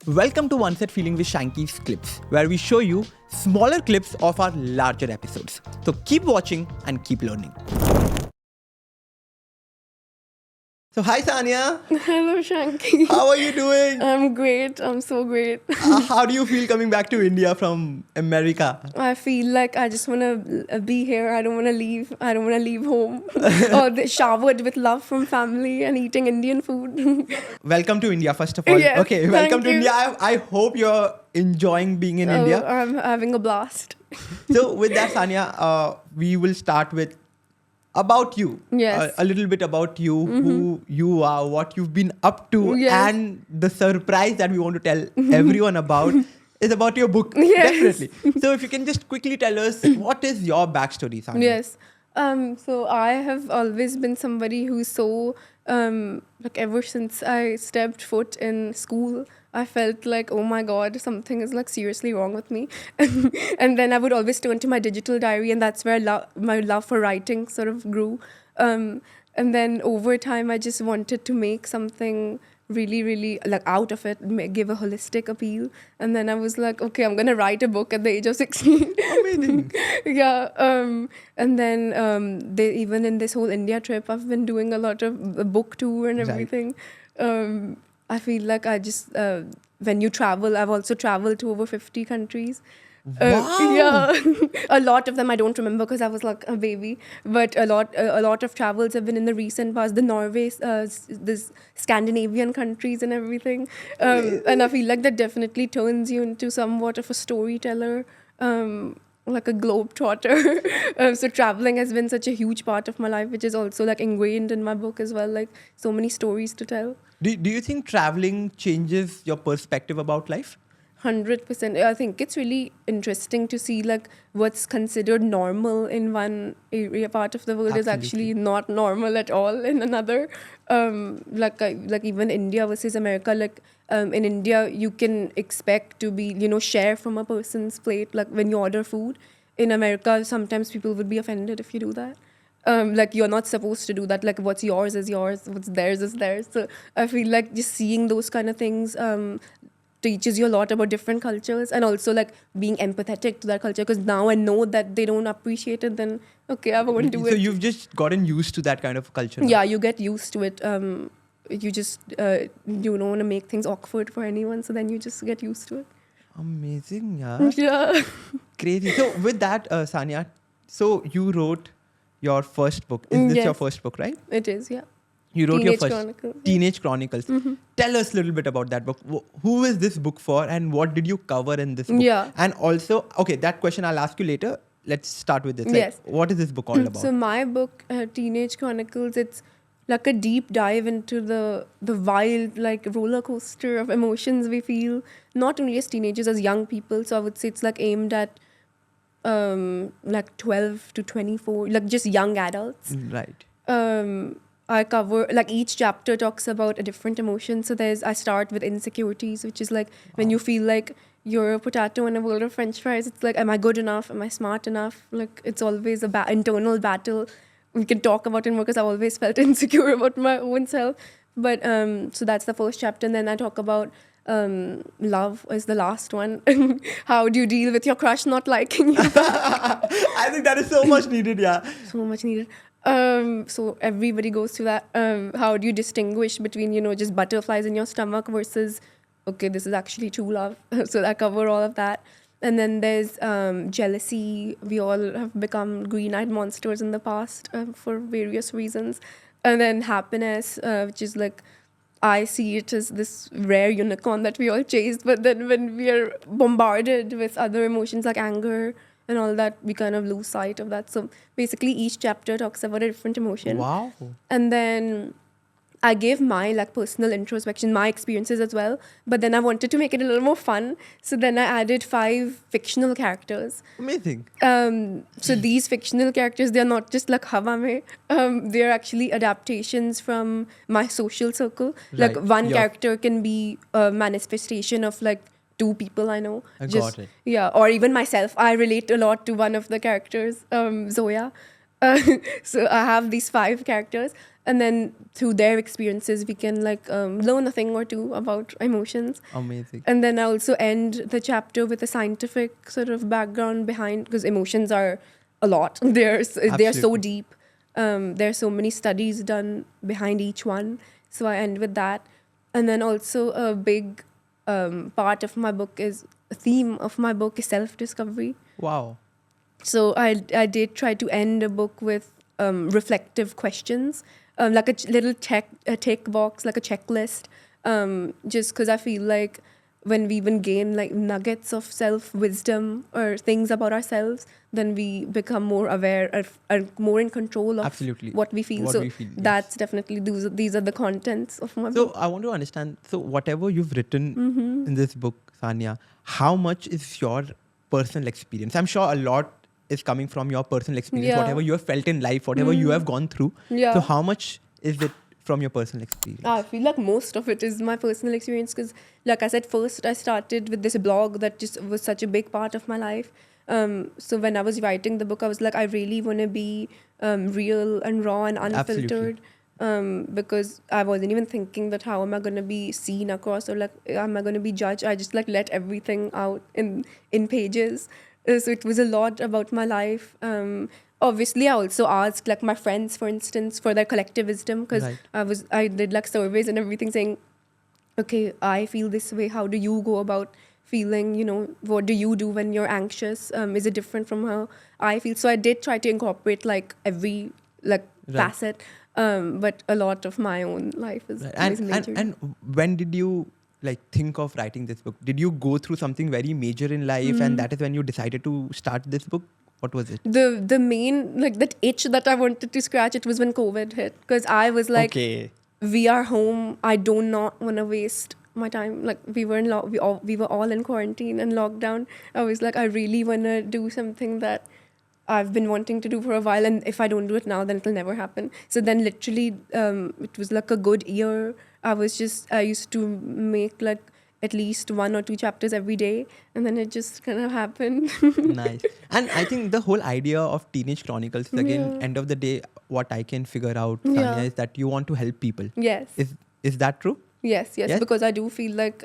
Welcome to One Set Feeling with Shanky's Clips, where we show you smaller clips of our larger episodes. So keep watching and keep learning. So hi Saania, Hello, Shanky. how are you doing? I'm great. I'm so great. How do you feel coming back to India from America? I feel like I just want to be here. I don't want to leave. I don't want to leave home. Or showered with love from family and eating Indian food. Welcome to India, first of all. Yes, Okay, welcome thank to you. India. I hope you're enjoying being in India. I'm having a blast. So with that, Saania, we will start with about you. Yes. A little bit about you, who you are, what you've been up to, Yes. and the surprise that we want to tell everyone about is about your book. Yes. Definitely. So if you can just quickly tell us, what is your backstory, Saania? Yes. So I have always been somebody who's so like ever since I stepped foot in school, I felt like, oh my God, something is like seriously wrong with me. And then I would always turn to my digital diary, and that's where my love for writing sort of grew. And then over time, I just wanted to make something really, really like out of it, give a holistic appeal. And then I was like, okay, I'm gonna write a book at the age of 16. Amazing. Yeah. And then even in this whole India trip, I've been doing a lot of the book tour and Right. everything. I feel like I just when you travel, I've also traveled to over 50 countries. Wow. Yeah, a lot of them I don't remember because I was like a baby. But a lot of travels have been in the recent past. The Norway, this Scandinavian countries and everything. And I feel like that definitely turns you into somewhat of a storyteller. Like a globetrotter. So traveling has been such a huge part of my life, which is also like ingrained in my book as well. Like so many stories to tell. Do you think traveling changes your perspective about life? 100%. I think it's really interesting to see like what's considered normal in one area part of the world is Absolutely. actually not normal at all in another. Like even India versus America. Like in India, you can expect to be share from a person's plate. Like when you order food, in America, sometimes people would be offended if you do that. Like you're not supposed to do that. Like what's yours is yours, what's theirs is theirs. So I feel like just seeing those kind of things teaches you a lot about different cultures, and also like being empathetic to that culture, because now I know that they don't appreciate it, then okay, I won't do So it. you've just gotten used to that kind of culture now. Yeah, you get used to it. You just you don't want to make things awkward for anyone, so then you just get used to it. Amazing, yeah. Yeah. Crazy. So with that, Sania, so you wrote your first book. Is this your Yes. first book, right? It is, yeah. You wrote Teenage your first Chronicles. Teenage Chronicles. Tell us a little bit about that book. Who is this book for, and what did you cover in this book? Yeah. And also, okay, that question I'll ask you later. Let's start with this. Like, Yes. what is this book all about? So my book, Teenage Chronicles, it's like a deep dive into the wild, like roller coaster of emotions we feel, not only as teenagers, as young people. So I would say it's like aimed at like 12 to 24, like just young adults. Right. I cover like each chapter talks about a different emotion. So I start with insecurities, which is like when you feel like you're a potato in a world of French fries. It's like, am I good enough? Am I smart enough? Like it's always a internal battle. We can talk about it more because I always felt insecure about my own self. But so that's the first chapter, and then I talk about love is the last one. How do you deal with your crush not liking you? I think that is so much needed, yeah. So much needed. So everybody goes through that. How do you distinguish between just butterflies in your stomach versus okay, this is actually true love? So I cover all of that. And then there's jealousy. We all have become green-eyed monsters in the past for various reasons. And then happiness, which is like, I see it as this rare unicorn that we all chased. But then when we are bombarded with other emotions like anger and all that, we kind of lose sight of that. So basically each chapter talks about a different emotion. Wow. And then I gave my like personal introspection, my experiences as well. But then I wanted to make it a little more fun. So then I added 5 fictional characters. Amazing. So these fictional characters, they're not just like Hawa mein. They're actually adaptations from my social circle. Like Right. one Yeah. character can be a manifestation of like 2 people I know. I got it. Yeah, or even myself. I relate a lot to one of the characters, Zoya. So I have these 5 characters, and then through their experiences, we can like learn a thing or two about emotions. Amazing. And then I also end the chapter with a scientific sort of background behind, because emotions are a lot. They're so Absolutely. deep. There are so many studies done behind each one. So I end with that. And then also a big part of my book is, a theme of my book is self-discovery. Wow. So I did try to end a book with reflective questions, like a little tick box, like a checklist, just because I feel like when we even gain like nuggets of self-wisdom or things about ourselves, then we become more aware of, are more in control of Absolutely. what we feel. What So we feel, yes. that's definitely, these are the contents of my So book. I want to understand, so whatever you've written Mm-hmm. in this book, Saania, how much is your personal experience? I'm sure a lot is coming from your personal experience, Yeah. whatever you have felt in life, whatever you have gone through. Yeah. So how much is it from your personal experience? I feel like most of it is my personal experience, because, like I said, first I started with this blog that just was such a big part of my life. So when I was writing the book, I was like, I really want to be real and raw and unfiltered. Because I wasn't even thinking that how am I going to be seen across, or like am I going to be judged. I just like let everything out in pages. So it was a lot about my life. Obviously, I also asked like my friends, for instance, for their collective wisdom, because Right. I did like surveys and everything saying, okay, I feel this way. How do you go about feeling? You know, what do you do when you're anxious? Is it different from how I feel? So I did try to incorporate like every like Right. facet, but a lot of my own life is, Right. is major. And when did you like think of writing this book? Did you go through something very major in life and that is when you decided to start this book? What was it? The main like that itch that I wanted to scratch, it was when COVID hit, because I was like, Okay. we are home. I do not want to waste my time. Like we were we were all in quarantine and lockdown. I was like, I really want to do something that I've been wanting to do for a while, and if I don't do it now, then it'll never happen. So then literally, it was like a good year. I used to make like at least 1 or 2 chapters every day, and then it just kind of happened. Nice. And I think the whole idea of Teenage Chronicles is again, Yeah. end of the day, what I can figure out, Yeah. Saania, is that you want to help people. Yes. Is that true? Yes, Yes? because I do feel like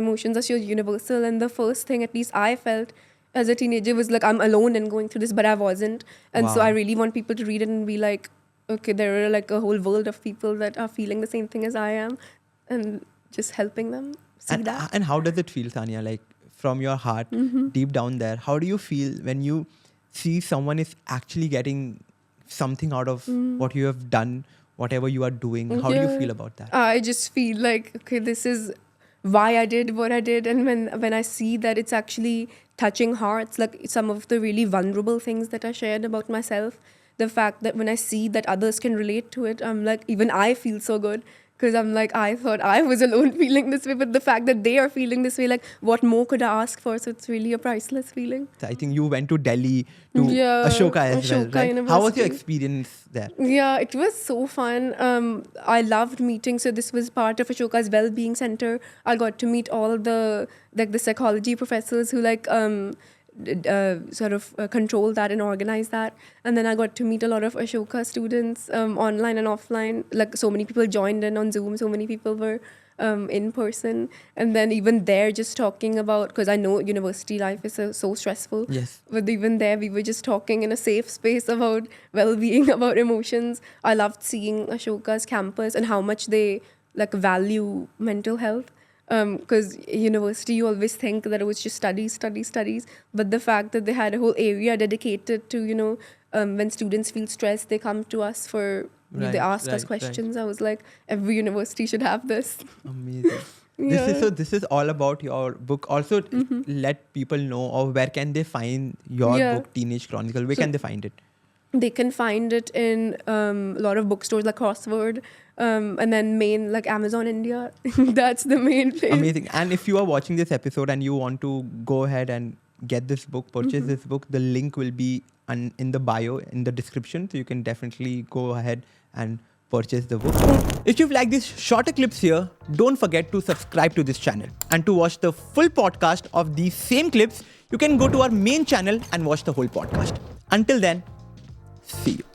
emotions are so universal. And the first thing, at least I felt as a teenager, was like, I'm alone in going through this, but I wasn't. And so Wow. I really want people to read it and be like, okay, there are like a whole world of people that are feeling the same thing as I am, and just helping them see that. And how does it feel, Sania? Like from your heart, deep down there, how do you feel when you see someone is actually getting something out of what you have done, whatever you are doing? How do you Yeah. feel about that? I just feel like, okay, this is why I did what I did. And when I see that it's actually touching hearts, like some of the really vulnerable things that I shared about myself, the fact that when I see that others can relate to it, I'm like, even I feel so good. Because I'm like, I thought I was alone feeling this way, but the fact that they are feeling this way, like, what more could I ask for? So it's really a priceless feeling. So I think you went to Delhi to Yeah, Ashoka as well, Ashoka right? How was your University. experience there? Yeah, it was so fun. I loved meeting. So this was part of Ashoka's well-being center. I got to meet all the psychology professors who control that and organize that. And then I got to meet a lot of Ashoka students online and offline. Like so many people joined in on Zoom. So many people were in person. And then even there, just talking about, because I know university life is so stressful. Yes. But even there, we were just talking in a safe space about well-being, about emotions. I loved seeing Ashoka's campus and how much they like value mental health. Because university, you always think that it was just studies. But the fact that they had a whole area dedicated to, when students feel stressed, they come to us for, they Right, ask us right. questions. I was like, every university should have this. Amazing. Yeah. This is all about your book. Also, let people know, or where can they find your Yeah. book, Teenage Chronicle? Where So- can they find it? They can find it in a lot of bookstores like Crossword, and then main like Amazon India. That's the main place. Amazing. And if you are watching this episode and you want to go ahead and get this book, purchase this book, the link will be in the bio, in the description. So you can definitely go ahead and purchase the book. If you've liked these shorter clips here, don't forget to subscribe to this channel. And to watch the full podcast of these same clips, you can go to our main channel and watch the whole podcast. Until then, see you.